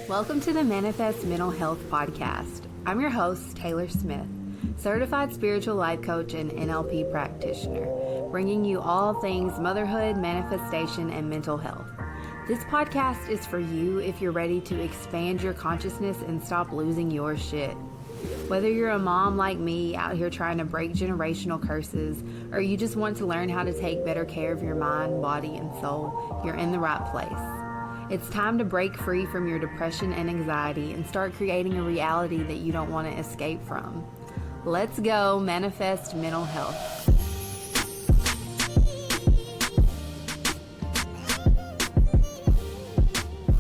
Welcome to the Manifest Mental Health Podcast. I'm your host, Taylor Smith, certified spiritual life coach and NLP practitioner, bringing you all things motherhood, manifestation, and mental health. This podcast is for you if you're ready to expand your consciousness and stop losing your shit. Whether you're a mom like me out here trying to break generational curses, or you just want to learn how to take better care of your mind, body, and soul, you're in the right place. It's time to break free from your depression and anxiety and start creating a reality that you don't want to escape from. Let's go manifest mental health.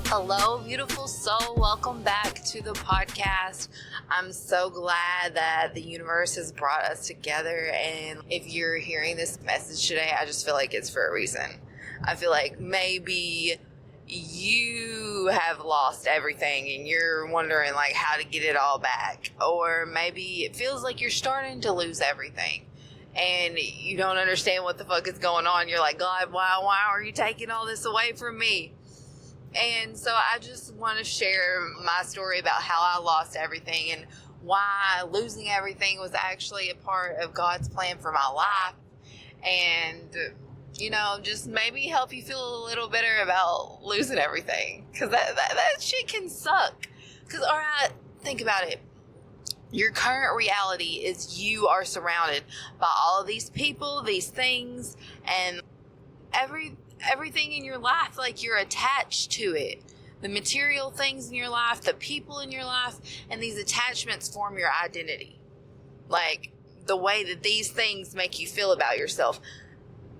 Hello, beautiful soul. Welcome back to the podcast. I'm so glad that the universe has brought us together. And if you're hearing this message today, I just feel like it's for a reason. I feel like maybe you have lost everything and you're wondering like how to get it all back. Or maybe it feels like you're starting to lose everything and you don't understand what the fuck is going on. You're like, God, why are you taking all this away from me? And so I just want to share my story about how I lost everything and why losing everything was actually a part of God's plan for my life. And, you know, just maybe help you feel a little better about losing everything. Because that shit can suck. Because, all right, think about it. Your current reality is you are surrounded by all of these people, these things, and everything in your life, like you're attached to it. The material things in your life, the people in your life, and these attachments form your identity. Like the way that these things make you feel about yourself.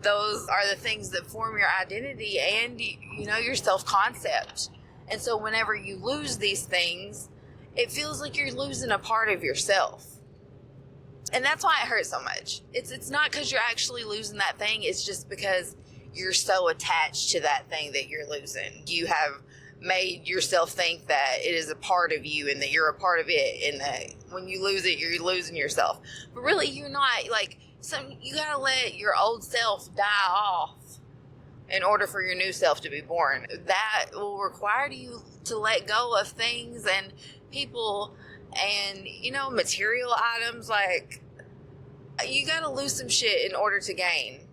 Those are the things that form your identity and, you know, your self-concept. And so whenever you lose these things, it feels like you're losing a part of yourself. And that's why it hurts so much. It's not because you're actually losing that thing. It's just because you're so attached to that thing that you're losing. You have made yourself think that it is a part of you and that you're a part of it, and that when you lose it, you're losing yourself. But really, you're not. Like, you gotta let your old self die off in order for your new self to be born. That will require you to let go of things and people and, you know, material items. Like, you gotta lose some shit in order to gain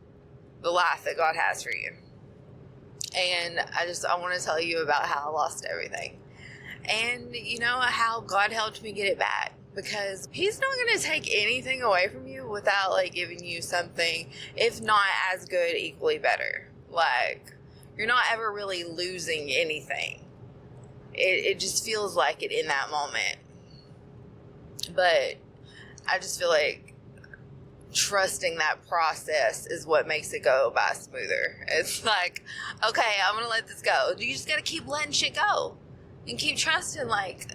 the life that God has for you. And I want to tell you about how I lost everything. And, you know, how God helped me get it back. Because He's not going to take anything away from you without, like, giving you something, if not as good, equally better. Like, you're not ever really losing anything. It just feels like it in that moment. But I just feel like trusting that process is what makes it go by smoother. It's like, okay, I'm gonna let this go. You just gotta keep letting shit go and keep trusting, like,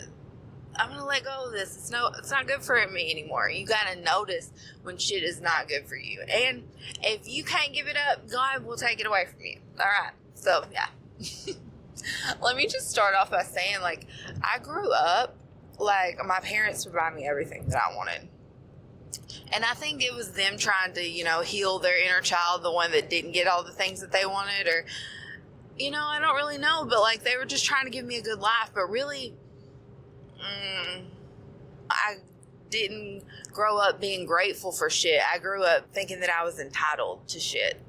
I'm gonna let go of this. It's not good for me anymore. You gotta notice when shit is not good for you. And if you can't give it up, God will take it away from you. All right. So yeah. Let me just start off by saying, like, I grew up, like, my parents would buy me everything that I wanted. And I think it was them trying to, you know, heal their inner child, the one that didn't get all the things that they wanted, or, you know, I don't really know, but, like, they were just trying to give me a good life. But really, I didn't grow up being grateful for shit. I grew up thinking that I was entitled to shit.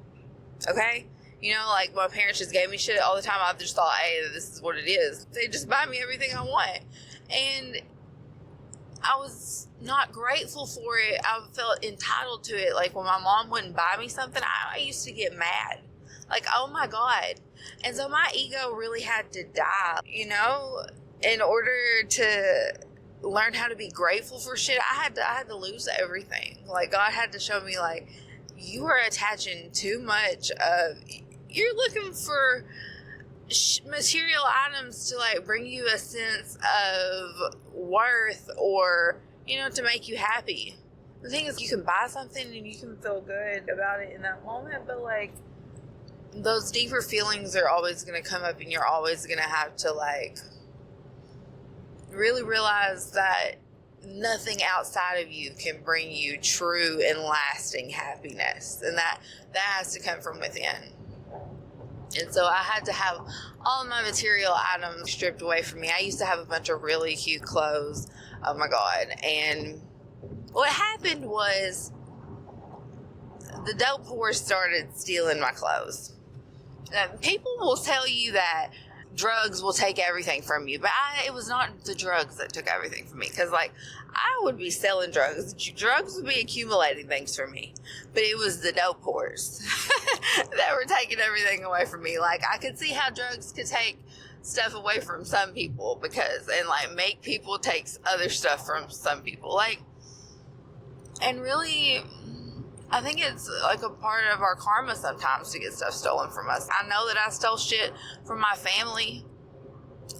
Okay? You know, like, my parents just gave me shit all the time. I just thought, hey, this is what it is. They just buy me everything I want. And I was not grateful for it. I felt entitled to it. Like, when my mom wouldn't buy me something, I used to get mad. Like, oh my God. And so my ego really had to die, you know, in order to learn how to be grateful for shit. I had to lose everything. Like, God had to show me, like, you are attaching too much of, you're looking for material items to, like, bring you a sense of worth or, you know, to make you happy. The thing is, you can buy something and you can feel good about it in that moment, but, like, those deeper feelings are always going to come up, and you're always going to have to, like, really realize that nothing outside of you can bring you true and lasting happiness, and that has to come from within. And so I had to have all of my material items stripped away from me. I used to have a bunch of really cute clothes. Oh my God. And what happened was the Dopewhores started stealing my clothes. People will tell you that drugs will take everything from you, but it was not the drugs that took everything from me, because like I would be selling drugs would be accumulating things for me, but it was the Dopewhores that were taking everything away from me. Like I could see how drugs could take stuff away from some people, and like make people take other stuff from some people, like, and really I think it's like a part of our karma sometimes to get stuff stolen from us. I know that I stole shit from my family,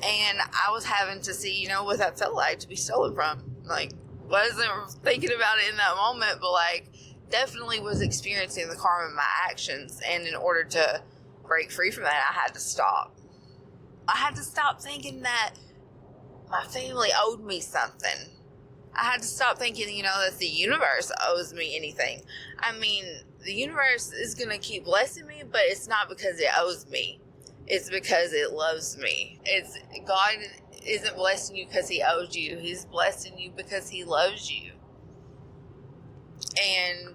and I was having to see, what that felt like to be stolen from. Like, wasn't thinking about it in that moment, but like, definitely was experiencing the karma of my actions. And in order to break free from that, I had to stop. I had to stop thinking that my family owed me something. I had to stop thinking, that the universe owes me anything. I mean, the universe is going to keep blessing me, but it's not because it owes me. It's because it loves me. God isn't blessing you because he owes you. He's blessing you because he loves you. And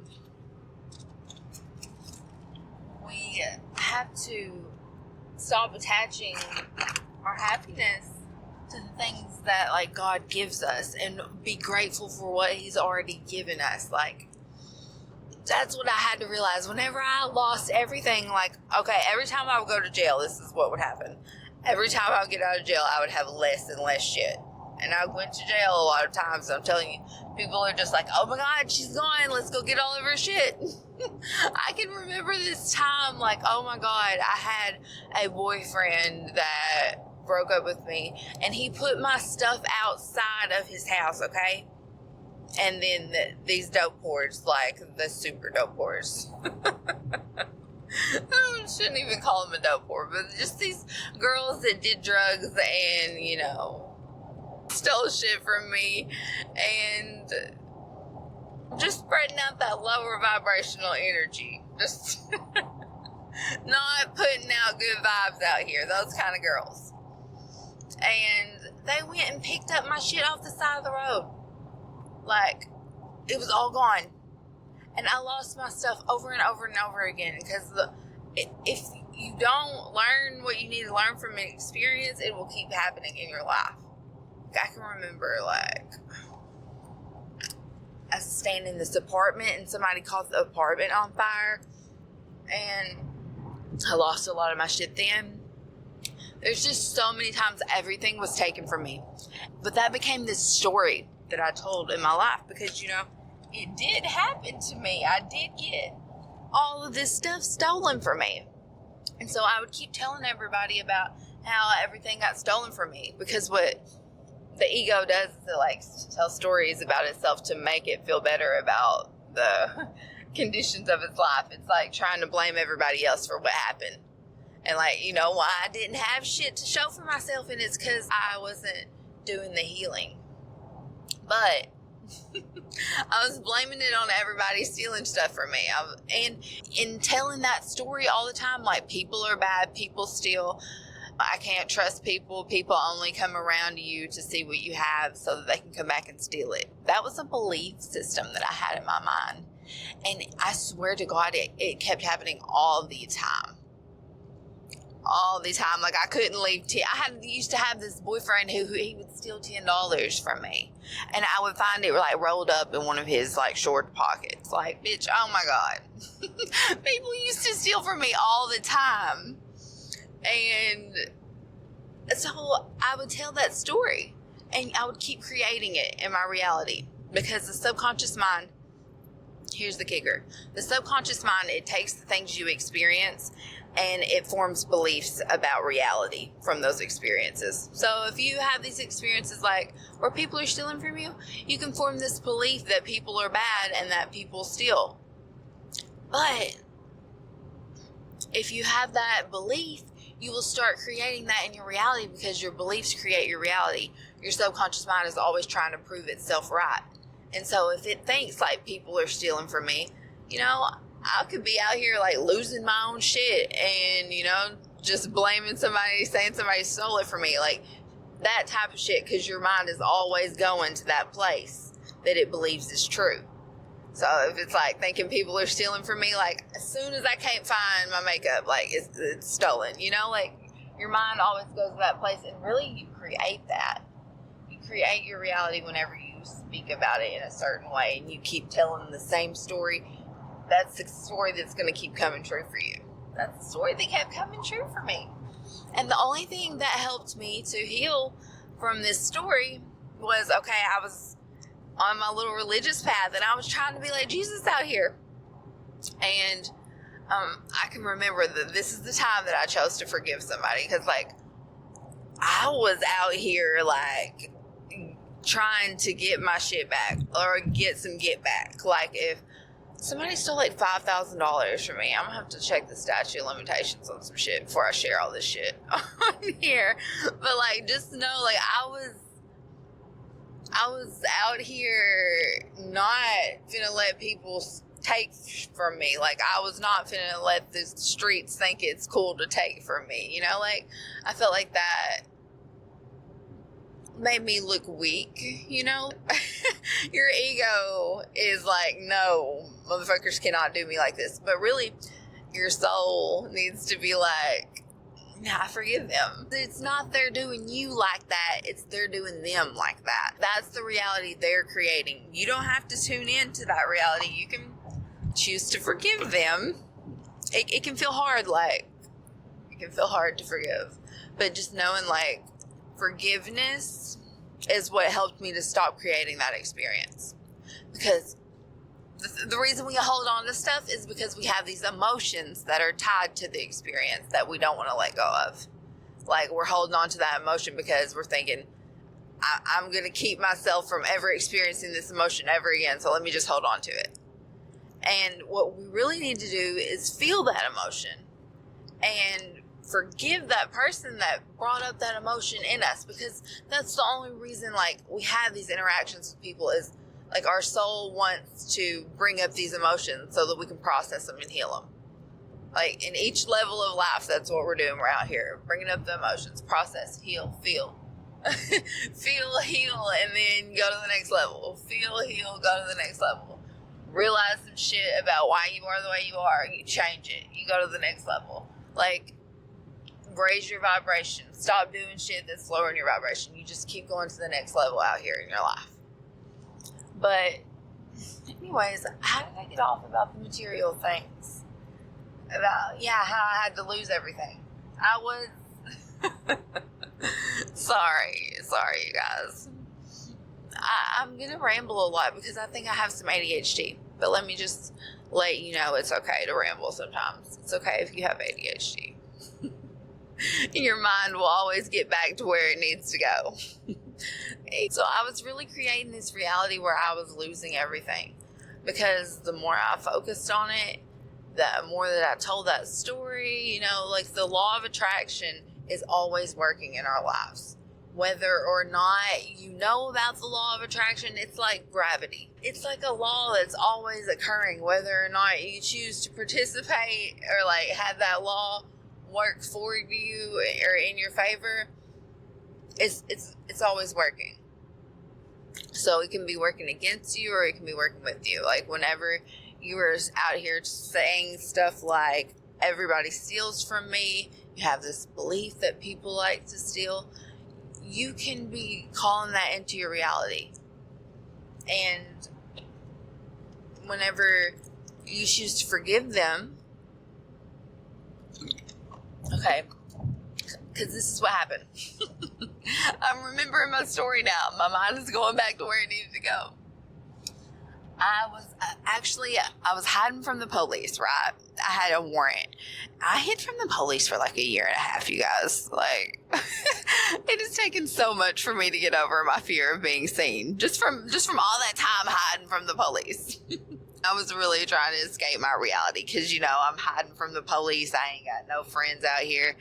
we have to stop attaching our happiness to the things that like God gives us, and be grateful for what he's already given us. Like, that's what I had to realize whenever I lost everything. Like, okay, every time I would go to jail, this is what would happen. Every time I would get out of jail, I would have less and less shit. And I went to jail a lot of times. I'm telling you, people are just like, oh my God, she's gone, let's go get all of her shit. I can remember this time, like, oh my God, I had a boyfriend that broke up with me, and he put my stuff outside of his house, okay? And then these Dopewhores, like the super Dopewhores. I shouldn't even call them a Dopewhore, but just these girls that did drugs and, stole shit from me, and just spreading out that lower vibrational energy. Just not putting out good vibes out here. Those kind of girls. And they went and picked up my shit off the side of the road. Like, it was all gone. And I lost my stuff over and over and over again. Because if you don't learn what you need to learn from an experience, it will keep happening in your life. Like, I can remember, like, I was staying in this apartment, and somebody caught the apartment on fire. And I lost a lot of my shit then. There's just so many times everything was taken from me. But that became this story that I told in my life, because, it did happen to me. I did get all of this stuff stolen from me. And so I would keep telling everybody about how everything got stolen from me, because what the ego does is it likes to tell stories about itself to make it feel better about the conditions of its life. It's like trying to blame everybody else for what happened. And like, why I didn't have shit to show for myself, and it's because I wasn't doing the healing. But I was blaming it on everybody stealing stuff from me. And in telling that story all the time, like, people are bad, people steal, I can't trust people, people only come around you to see what you have so that they can come back and steal it. That was a belief system that I had in my mind. And I swear to God, it kept happening all the time. All the time. Like, I couldn't leave. I used to have this boyfriend who he would steal $10 from me, and I would find it like rolled up in one of his like short pockets. Like, bitch, oh my God. People used to steal from me all the time. And so I would tell that story, and I would keep creating it in my reality, because the subconscious mind, here's the kicker, the subconscious mind, it takes the things you experience and it forms beliefs about reality from those experiences. So if you have these experiences like where people are stealing from you, you can form this belief that people are bad and that people steal. But if you have that belief, you will start creating that in your reality, because your beliefs create your reality. Your subconscious mind is always trying to prove itself right. And so if it thinks like people are stealing from me, I could be out here like losing my own shit and, just blaming somebody, saying somebody stole it from me. Like that type of shit, because your mind is always going to that place that it believes is true. So if it's like thinking people are stealing from me, like as soon as I can't find my makeup, like it's stolen, like your mind always goes to that place, and really you create that. You create your reality whenever you speak about it in a certain way and you keep telling the same story. That's the story that's going to keep coming true for you. That's the story that kept coming true for me. And the only thing that helped me to heal from this story was, okay, I was on my little religious path and I was trying to be like Jesus out here. And I can remember that this is the time that I chose to forgive somebody, because like I was out here like trying to get my shit back or get some get back. Like if somebody stole like $5,000 from me, I'm gonna have to check the statute of limitations on some shit before I share all this shit on here. But like, just know, like I was out here not finna let people take from me. Like I was not finna let the streets think it's cool to take from me. Like I felt like that made me look weak. Your ego is like, no, motherfuckers cannot do me like this. But really, your soul needs to be like, nah, I forgive them. It's not they're doing you like that, it's they're doing them like that. That's the reality they're creating. You don't have to tune into that reality. You can choose to forgive them. It can feel hard, like, it can feel hard to forgive. But just knowing, like, forgiveness is what helped me to stop creating that experience. Because the reason we hold on to stuff is because we have these emotions that are tied to the experience that we don't want to let go of. Like we're holding on to that emotion because we're thinking, I'm going to keep myself from ever experiencing this emotion ever again, so let me just hold on to it. And what we really need to do is feel that emotion and forgive that person that brought up that emotion in us, because that's the only reason like we have these interactions with people, is like our soul wants to bring up these emotions so that we can process them and heal them. Like in each level of life, that's what we're doing. We're out here bringing up the emotions, process, heal, feel. Feel, heal, and then go to the next level. Feel, heal, go to the next level. Realize some shit about why you are the way you are. You change it. You go to the next level. Like, raise your vibration. Stop doing shit that's lowering your vibration. You just keep going to the next level out here in your life. But anyways, how did I get off about the material things? About, how I had to lose everything. I was... Sorry, you guys. I'm going to ramble a lot because I think I have some ADHD. But let me just let you know it's okay to ramble sometimes. It's okay if you have ADHD. Your mind will always get back to where it needs to go. So I was really creating this reality where I was losing everything, because the more I focused on it, the more that I told that story, like the law of attraction is always working in our lives. Whether or not you know about the law of attraction, it's like gravity. It's like a law that's always occurring, whether or not you choose to participate or like have that law work for you or in your favor. It's always working. So it can be working against you or it can be working with you. Like whenever you are out here saying stuff like, everybody steals from me, you have this belief that people like to steal, you can be calling that into your reality. And whenever you choose to forgive them, okay, because this is what happened. I'm remembering my story now. My mind is going back to where it needed to go. I was hiding from the police, right? I had a warrant. I hid from the police for like a year and a half, you guys. Like, it has taken so much for me to get over my fear of being seen. Just from all that time hiding from the police. I was really trying to escape my reality because, I'm hiding from the police. I ain't got no friends out here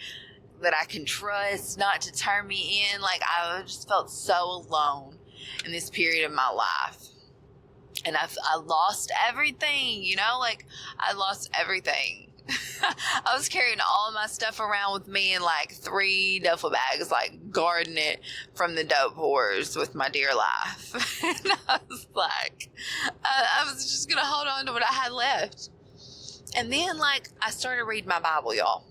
that I can trust not to turn me in. Like, I just felt so alone in this period of my life. And I lost everything, like I lost everything. I was carrying all of my stuff around with me in like 3 duffel bags, like guarding it from the Dopewhores with my dear life. And I was like, I was just going to hold on to what I had left. And then like I started reading my Bible, y'all.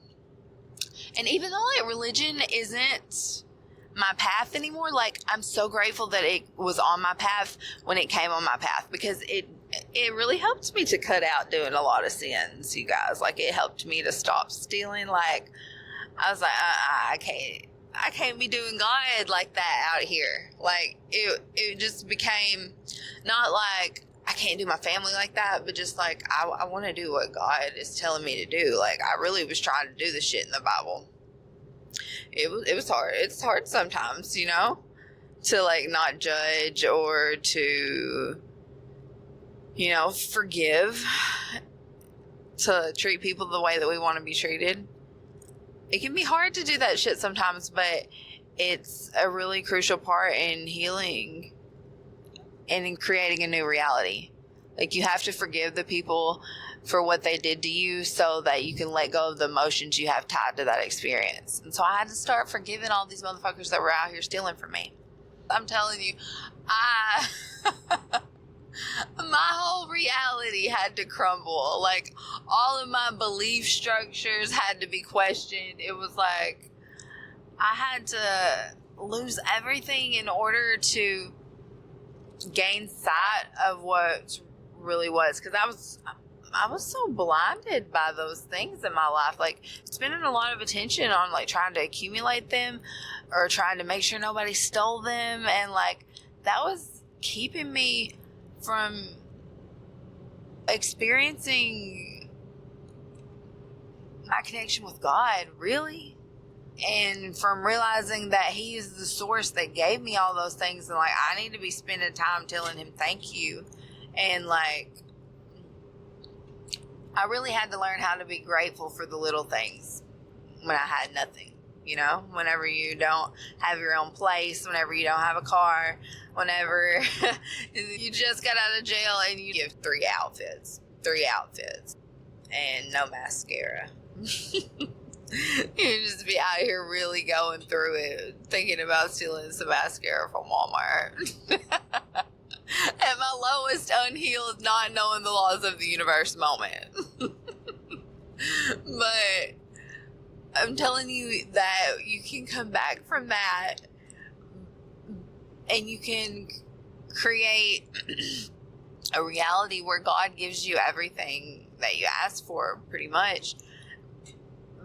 And even though like religion isn't my path anymore, like I'm so grateful that it was on my path when it came on my path, because it really helped me to cut out doing a lot of sins, you guys. Like it helped me to stop stealing. Like I was like, I can't be doing God like that out here. Like it just became not like I can't do my family like that, but just like I want to do what God is telling me to do. Like I really was trying to do the shit in the Bible. It was hard. It's hard sometimes, to like not judge or to, forgive, to treat people the way that we want to be treated. It can be hard to do that shit sometimes, but it's a really crucial part in healing and in creating a new reality. Like you have to forgive the people for what they did to you so that you can let go of the emotions you have tied to that experience. And so I had to start forgiving all these motherfuckers that were out here stealing from me. I'm telling you, my whole reality had to crumble. Like all of my belief structures had to be questioned. It was like I had to lose everything in order to gain sight of what really was, because I was so blinded by those things in my life, like spending a lot of attention on like trying to accumulate them or trying to make sure nobody stole them, and like that was keeping me from experiencing my connection with God, really, and from realizing that He is the source that gave me all those things, and like I need to be spending time telling Him thank you. And like I really had to learn how to be grateful for the little things when I had nothing, whenever you don't have your own place, whenever you don't have a car, whenever you just got out of jail and you have 3 outfits and no mascara. You just be out here really going through it, thinking about stealing some mascara from Walmart. At my lowest unhealed, not knowing the laws of the universe moment. But I'm telling you that you can come back from that and you can create a reality where God gives you everything that you ask for, pretty much,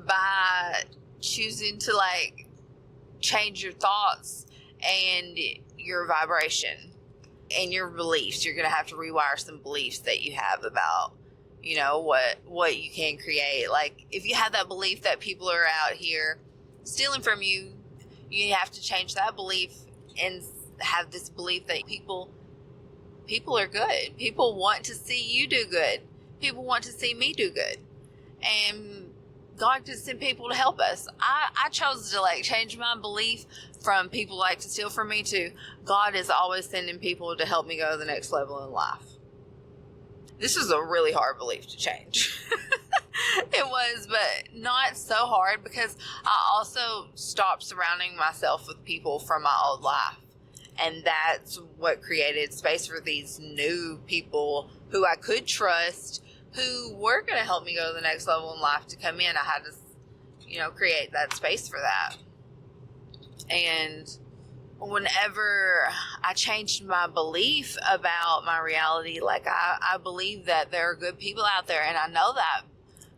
by choosing to like change your thoughts and your vibration and your beliefs. You're going to have to rewire some beliefs that you have about, what you can create. Like if you have that belief that people are out here stealing from you, you have to change that belief and have this belief that people are good. People want to see you do good. People want to see me do good. And God can send people to help us. I chose to like change my belief from people like to steal from me to God is always sending people to help me go to the next level in life. This is a really hard belief to change. It was, but not so hard because I also stopped surrounding myself with people from my old life. And that's what created space for these new people who I could trust, who were going to help me go to the next level in life to come in. I had to, create that space for that. And whenever I changed my belief about my reality, like I believe that there are good people out there. And I know that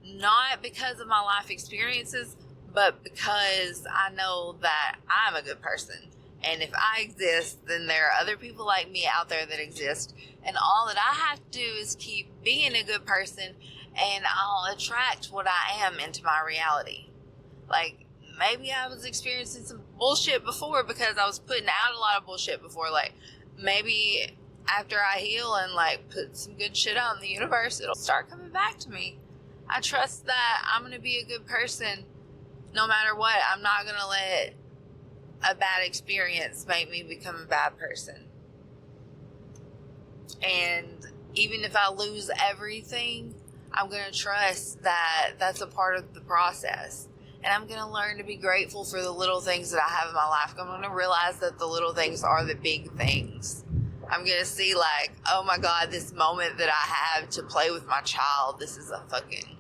not because of my life experiences, but because I know that I'm a good person. And if I exist, then there are other people like me out there that exist. And all that I have to do is keep being a good person, and I'll attract what I am into my reality. Like, maybe I was experiencing some bullshit before because I was putting out a lot of bullshit before. Like, maybe after I heal and, like, put some good shit out in the universe, it'll start coming back to me. I trust that I'm going to be a good person no matter what. I'm not going to let a bad experience make me become a bad person. And even if I lose everything, I'm going to trust that that's a part of the process. And I'm going to learn to be grateful for the little things that I have in my life. I'm going to realize that the little things are the big things. I'm going to see like, oh my God, this moment that I have to play with my child, this is a fucking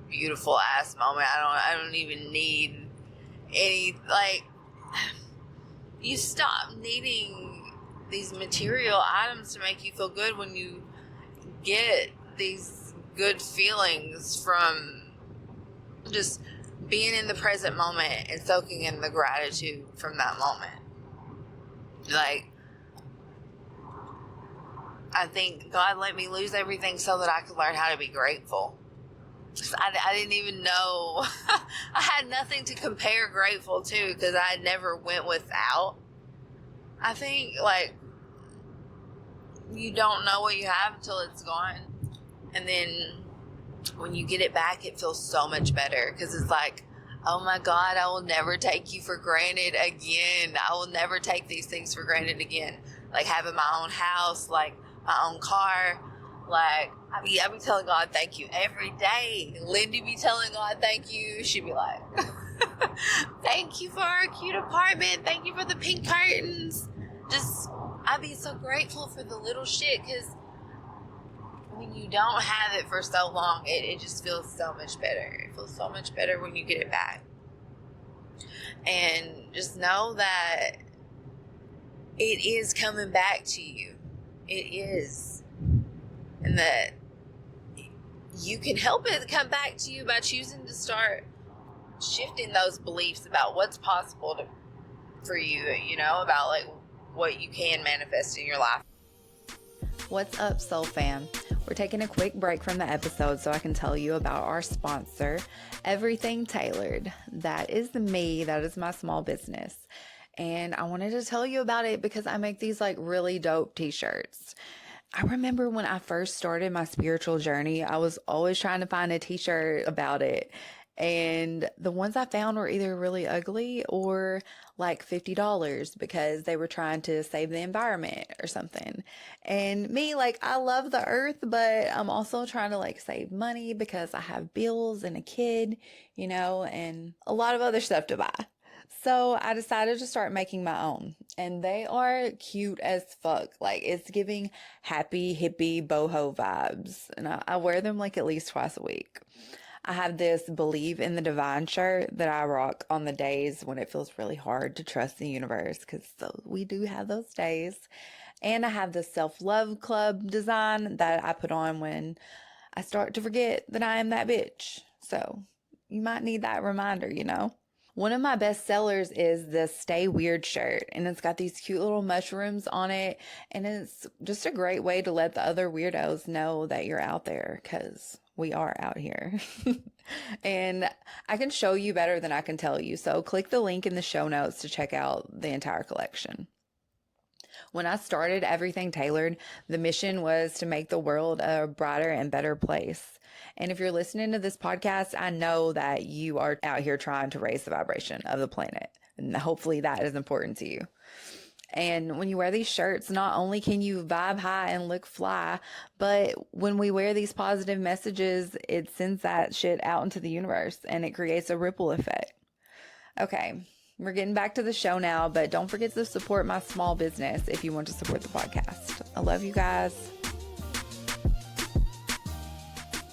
beautiful ass moment. I don't even need any, like, you stop needing these material items to make you feel good when you get these good feelings from just being in the present moment and soaking in the gratitude from that moment. Like, I think God let me lose everything so that I could learn how to be grateful. I didn't even know. I had nothing to compare grateful to because I never went without. I think, like, you don't know what you have until it's gone. And then when you get it back, it feels so much better because it's like, oh my God, I will never take you for granted again. I will never take these things for granted again. Like having my own house, like my own car. Like, I be telling God thank you every day. Lindy be telling God thank you. She'd be like, thank you for our cute apartment. Thank you for the pink curtains. Just, I be so grateful for the little shit because when you don't have it for so long, it just feels so much better. It feels so much better when you get it back. And just know that it is coming back to you. It is. And that you can help it come back to you by choosing to start shifting those beliefs about what's possible for you, you know, about like what you can manifest in your life. What's up, Soul Fam? We're taking a quick break from the episode so I can tell you about our sponsor, Everything Tailored. That is me. That is my small business. And I wanted to tell you about it because I make these like really dope t-shirts. I remember when I first started my spiritual journey, I was always trying to find a t-shirt about it. And the ones I found were either really ugly or like $50 because they were trying to save the environment or something. And me, like, I love the earth, but I'm also trying to like save money because I have bills and a kid, you know, and a lot of other stuff to buy. So I decided to start making my own, and they are cute as fuck. Like, it's giving happy hippie boho vibes, and I wear them like at least twice a week. I have this Believe in the Divine shirt that I rock on the days when it feels really hard to trust the universe, because we do have those days. And I have the Self-Love Club design that I put on when I start to forget that I am that bitch. So you might need that reminder, you know? One of my best sellers is the Stay Weird shirt, and it's got these cute little mushrooms on it, and it's just a great way to let the other weirdos know that you're out there, because we are out here. And I can show you better than I can tell you, so click the link in the show notes to check out the entire collection. When I started Everything Tailored, the mission was to make the world a brighter and better place. And if you're listening to this podcast, I know that you are out here trying to raise the vibration of the planet. And hopefully that is important to you. And when you wear these shirts, not only can you vibe high and look fly, but when we wear these positive messages, it sends that shit out into the universe and it creates a ripple effect. Okay, we're getting back to the show now, but don't forget to support my small business if you want to support the podcast. I love you guys.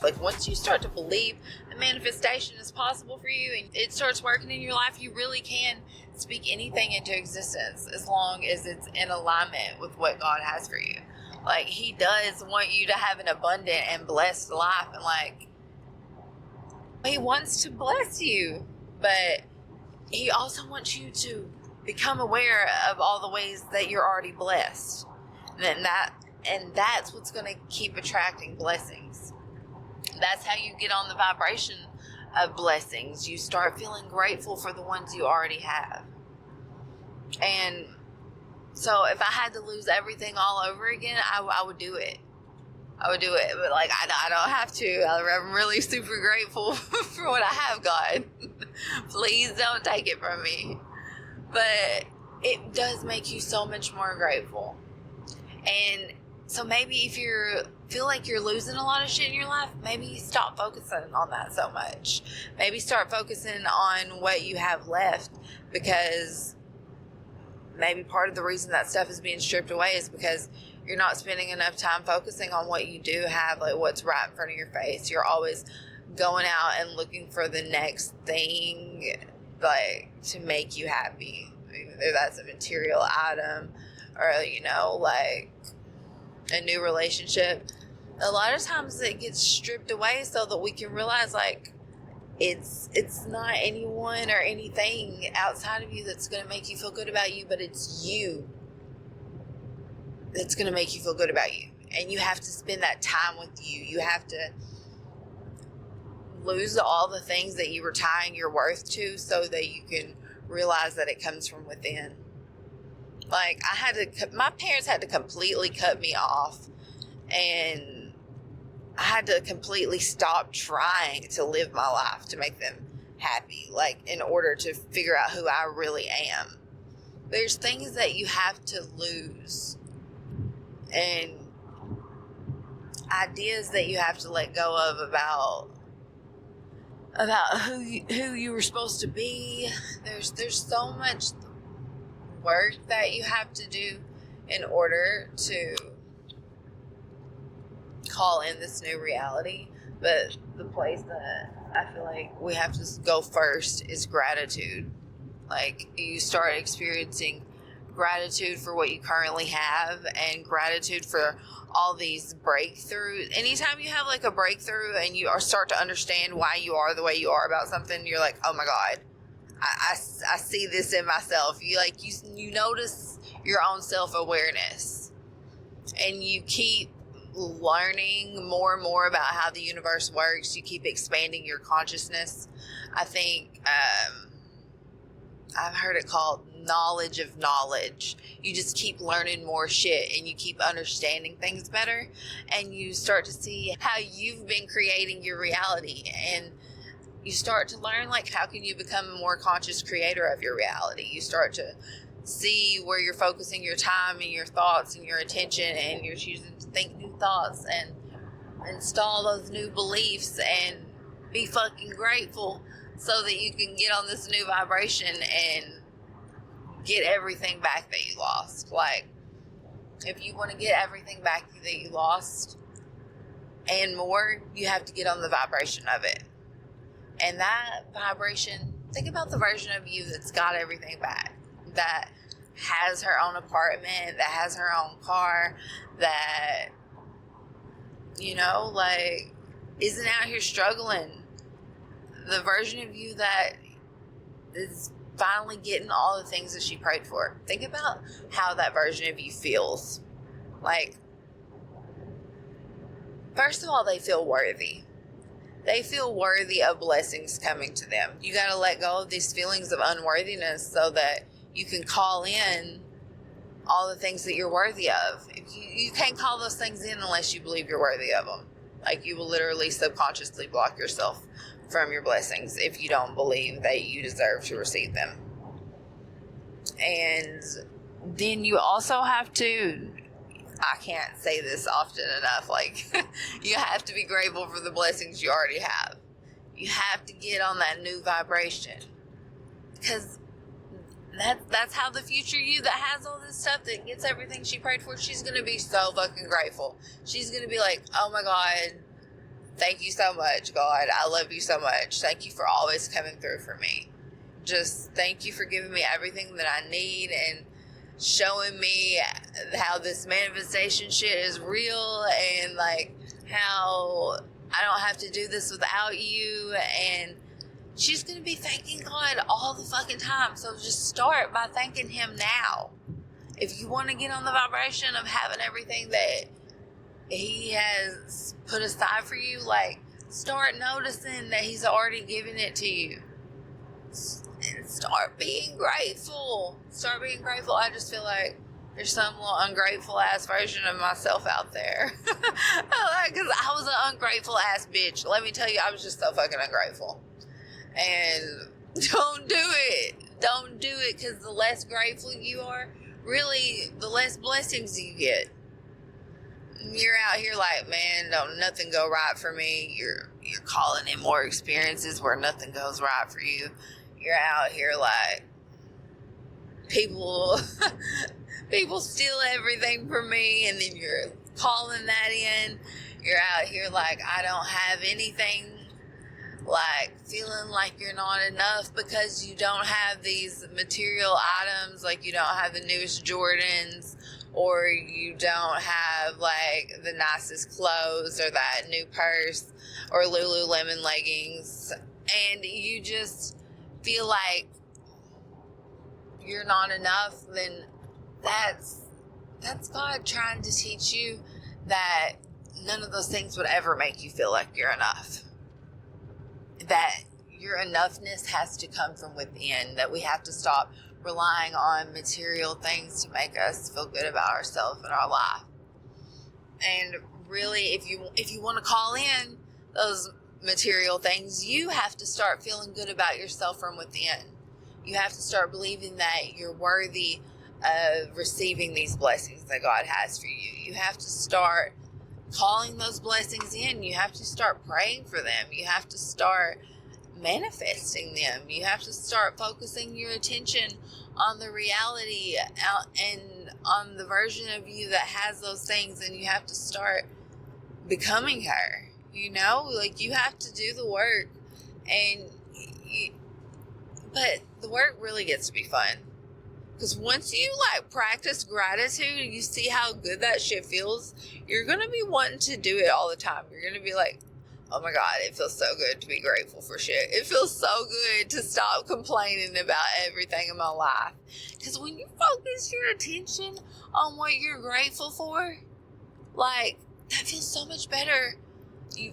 Like, once you start to believe the manifestation is possible for you and it starts working in your life, you really can speak anything into existence as long as it's in alignment with what God has for you. Like, He does want you to have an abundant and blessed life, and like, He wants to bless you, but He also wants you to become aware of all the ways that you're already blessed. And that's what's going to keep attracting blessings. That's how you get on the vibration of blessings. You start feeling grateful for the ones you already have. And so if I had to lose everything all over again, I would do it. I would do it. But like, I don't have to. I'm really super grateful for what I have, God. Please don't take it from me. But it does make you so much more grateful. And So maybe if you feel like you're losing a lot of shit in your life, maybe stop focusing on that so much. Maybe start focusing on what you have left, because maybe part of the reason that stuff is being stripped away is because you're not spending enough time focusing on what you do have, like what's right in front of your face. You're always going out and looking for the next thing, like, to make you happy. Whether that's a material item or, you know, like a new relationship. A lot of times it gets stripped away so that we can realize, like, it's not anyone or anything outside of you that's going to make you feel good about you, but it's you that's going to make you feel good about you. And you have to spend that time with you. You have to lose all the things that you were tying your worth to so that you can realize that it comes from within. Like, my parents had to completely cut me off, and I had to completely stop trying to live my life to make them happy, like, in order to figure out who I really am. There's things that you have to lose, and ideas that you have to let go of about who you were supposed to be. There's so much work that you have to do in order to call in this new reality. But the place that I feel like we have to go first is gratitude. Like, you start experiencing gratitude for what you currently have, and gratitude for all these breakthroughs. Anytime you have like a breakthrough and you start to understand why you are the way you are about something, you're like, oh my God, I see this in myself. You notice your own self-awareness, and you keep learning more and more about how the universe works. You keep expanding your consciousness. I think I've heard it called knowledge of knowledge. You just keep learning more shit, and you keep understanding things better, and you start to see how you've been creating your reality, and you start to learn, like, how can you become a more conscious creator of your reality. You start to see where you're focusing your time and your thoughts and your attention, and you're choosing to think new thoughts and install those new beliefs and be fucking grateful so that you can get on this new vibration and get everything back that you lost. Like, if you want to get everything back that you lost and more, you have to get on the vibration of it. And that vibration, think about the version of you that's got everything back, that has her own apartment, that has her own car, that, you know, like, isn't out here struggling. The version of you that is finally getting all the things that she prayed for. Think about how that version of you feels. Like, first of all, they feel worthy. They feel worthy of blessings coming to them. You got to let go of these feelings of unworthiness so that you can call in all the things that you're worthy of. You can't call those things in unless you believe you're worthy of them. Like, you will literally subconsciously block yourself from your blessings if you don't believe that you deserve to receive them. And then you also have to, I can't say this often enough, like, you have to be grateful for the blessings you already have. You have to get on that new vibration, because that's how the future you that has all this stuff, that gets everything she prayed for, she's going to be so fucking grateful. She's going to be like, oh my God, thank you so much, God. I love you so much. Thank you for always coming through for me. Just thank you for giving me everything that I need and showing me how this manifestation shit is real, and like how I don't have to do this without you. And she's going to be thanking God all the fucking time. So just start by thanking him now. If you want to get on the vibration of having everything that he has put aside for you, like, start noticing that he's already given it to you. And start being grateful. Start being grateful. I just feel like there's some little ungrateful ass version of myself out there. Because I was an ungrateful ass bitch. Let me tell you, I was just so fucking ungrateful. And don't do it. Don't do it, because the less grateful you are, really, the less blessings you get. You're out here like, man, don't nothing go right for me. You're calling in more experiences where nothing goes right for you. You're out here like, people steal everything from me, and then you're calling that in. You're out here like, I don't have anything, like feeling like you're not enough because you don't have these material items, like you don't have the newest Jordans, or you don't have like the nicest clothes or that new purse or Lululemon leggings, and you just feel like you're not enough. Then that's God trying to teach you that none of those things would ever make you feel like you're enough. That your enoughness has to come from within, that we have to stop relying on material things to make us feel good about ourselves and our life. And really, if you want to call in those material things, you have to start feeling good about yourself from within. You have to start believing that you're worthy of receiving these blessings that God has for you. You have to start calling those blessings in. You have to start praying for them. You have to start manifesting them. You have to start focusing your attention on the reality and on the version of you that has those things, and you have to start becoming her. Like you have to do the work, but the work really gets to be fun. Because once you like practice gratitude and you see how good that shit feels, you're going to be wanting to do it all the time. You're going to be like, oh my God, it feels so good to be grateful for shit. It feels so good to stop complaining about everything in my life. Because when you focus your attention on what you're grateful for, like, that feels so much better.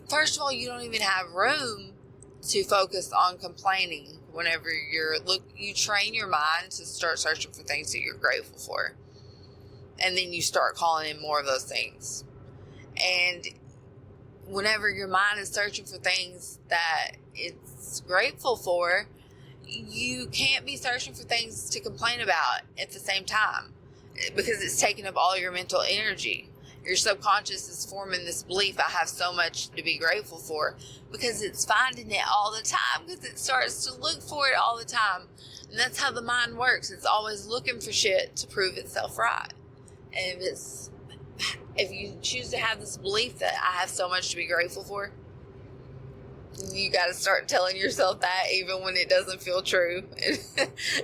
First of all, you don't even have room to focus on complaining. Whenever you train your mind to start searching for things that you're grateful for. And then you start calling in more of those things. And whenever your mind is searching for things that it's grateful for, you can't be searching for things to complain about at the same time, because it's taking up all your mental energy. Your subconscious is forming this belief, I have so much to be grateful for, because it's finding it all the time, because it starts to look for it all the time. And that's how the mind works. It's always looking for shit to prove itself right. And if you choose to have this belief that I have so much to be grateful for, you got to start telling yourself that even when it doesn't feel true.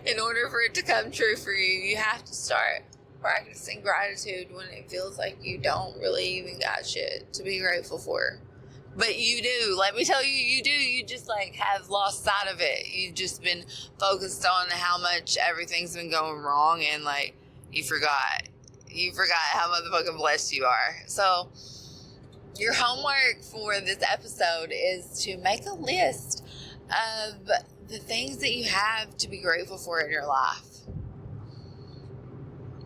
In order for it to come true for you, you have to start practicing gratitude when it feels like you don't really even got shit to be grateful for. But you do. Let me tell you, you do. You just like have lost sight of it. You've just been focused on how much everything's been going wrong, and like you forgot how motherfucking blessed you are. So your homework for this episode is to make a list of the things that you have to be grateful for in your life.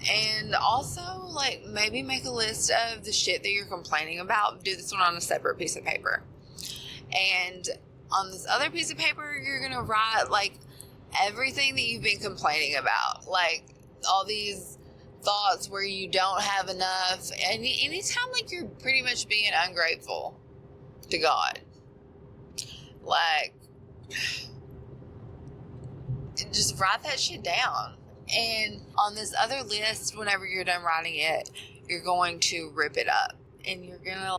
And also, like, maybe make a list of the shit that you're complaining about. Do this one on a separate piece of paper. And on this other piece of paper, you're going to write, like, everything that you've been complaining about. Like, all these thoughts where you don't have enough. And anytime, like, you're pretty much being ungrateful to God. Like, just write that shit down. And on this other list, whenever you're done writing it, you're going to rip it up. And you're going to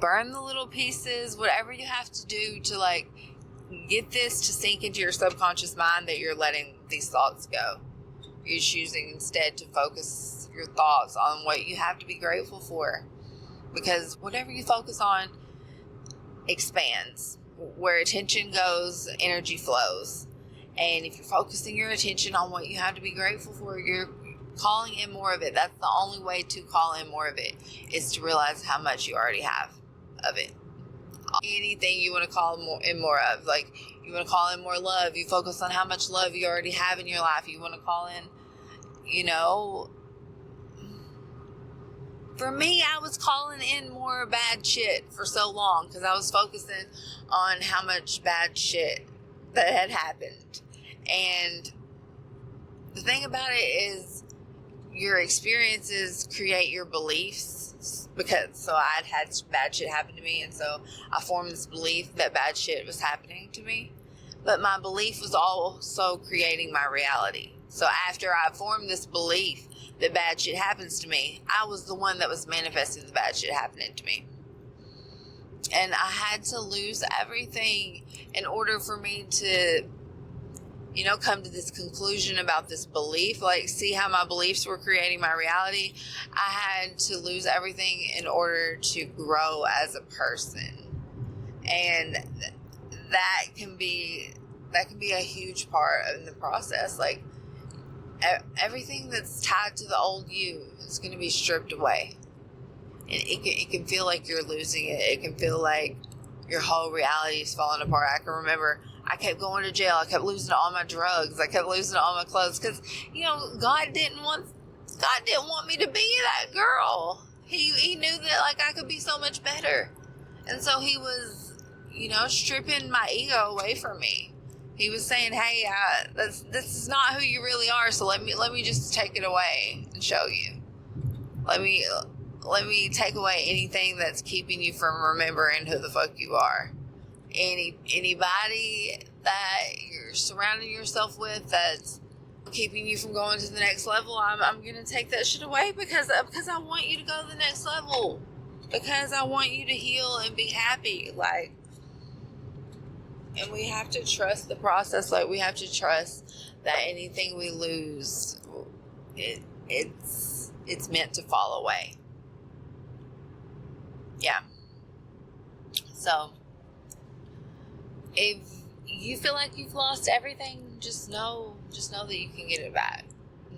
burn the little pieces, whatever you have to do to, like, get this to sink into your subconscious mind that you're letting these thoughts go. You're choosing instead to focus your thoughts on what you have to be grateful for. Because whatever you focus on expands. Where attention goes, energy flows. And if you're focusing your attention on what you have to be grateful for, you're calling in more of it. That's the only way to call in more of it, is to realize how much you already have of it. Anything you want to call in more of. Like, you want to call in more love. You focus on how much love you already have in your life. You want to call in, for me, I was calling in more bad shit for so long because I was focusing on how much bad shit that had happened. And the thing about it is, your experiences create your beliefs. because so I'd had bad shit happen to me, and so I formed this belief that bad shit was happening to me. But my belief was also creating my reality. So after I formed this belief that bad shit happens to me, I was the one that was manifesting the bad shit happening to me. And I had to lose everything in order for me to, come to this conclusion about this belief. Like, see how my beliefs were creating my reality? I had to lose everything in order to grow as a person. And that can be a huge part in the process. Like, everything that's tied to the old you is going to be stripped away. And it can feel like you're losing it. It can feel like your whole reality is falling apart. I can remember I kept going to jail. I kept losing all my drugs. I kept losing all my clothes because, God didn't want me to be that girl. He knew that, like, I could be so much better. And so he was, stripping my ego away from me. He was saying, hey, this is not who you really are, so let me just take it away and show you. Let me take away anything that's keeping you from remembering who the fuck you are. Anybody that you're surrounding yourself with that's keeping you from going to the next level, I'm going to take that shit away because I want you to go to the next level. Because I want you to heal and be happy. Like, and we have to trust the process. Like, we have to trust that anything we lose, it's meant to fall away. Yeah. So, if you feel like you've lost everything, just know that you can get it back.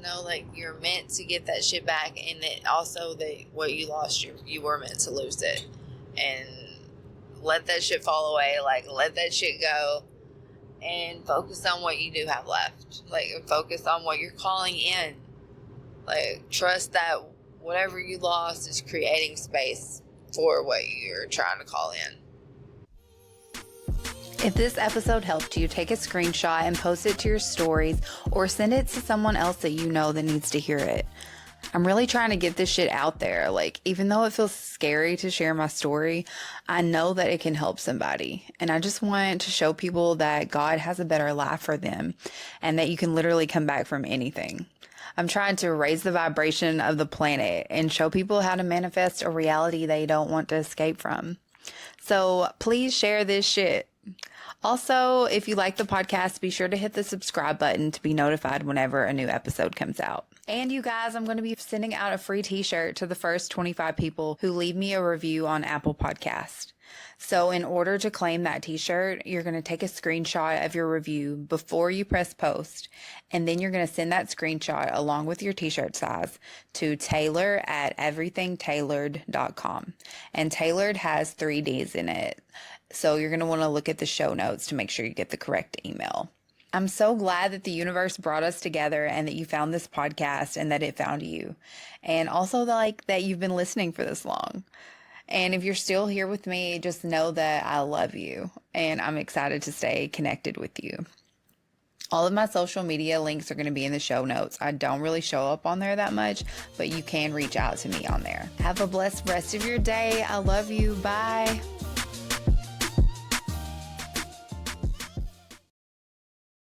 Know, like, you're meant to get that shit back, and that also that what you lost, you were meant to lose it. And let that shit fall away. Like, let that shit go and focus on what you do have left. Like, focus on what you're calling in. Like, trust that whatever you lost is creating space for what you're trying to call in. If this episode helped you, take a screenshot and post it to your stories or send it to someone else that you know that needs to hear it. I'm really trying to get this shit out there. Like, even though it feels scary to share my story, I know that it can help somebody. And I just want to show people that God has a better life for them and that you can literally come back from anything. I'm trying to raise the vibration of the planet and show people how to manifest a reality they don't want to escape from. So please share this shit. Also, if you like the podcast, be sure to hit the subscribe button to be notified whenever a new episode comes out. And you guys, I'm going to be sending out a free t-shirt to the first 25 people who leave me a review on Apple Podcast. So in order to claim that t-shirt, you're going to take a screenshot of your review before you press post. And then you're going to send that screenshot along with your t-shirt size to taylor@everythingtailored.com. And tailored has 3 D's in it. So you're going to want to look at the show notes to make sure you get the correct email. I'm so glad that the universe brought us together and that you found this podcast and that it found you. And also that you've been listening for this long. And if you're still here with me, just know that I love you and I'm excited to stay connected with you. All of my social media links are going to be in the show notes. I don't really show up on there that much, but you can reach out to me on there. Have a blessed rest of your day. I love you. Bye.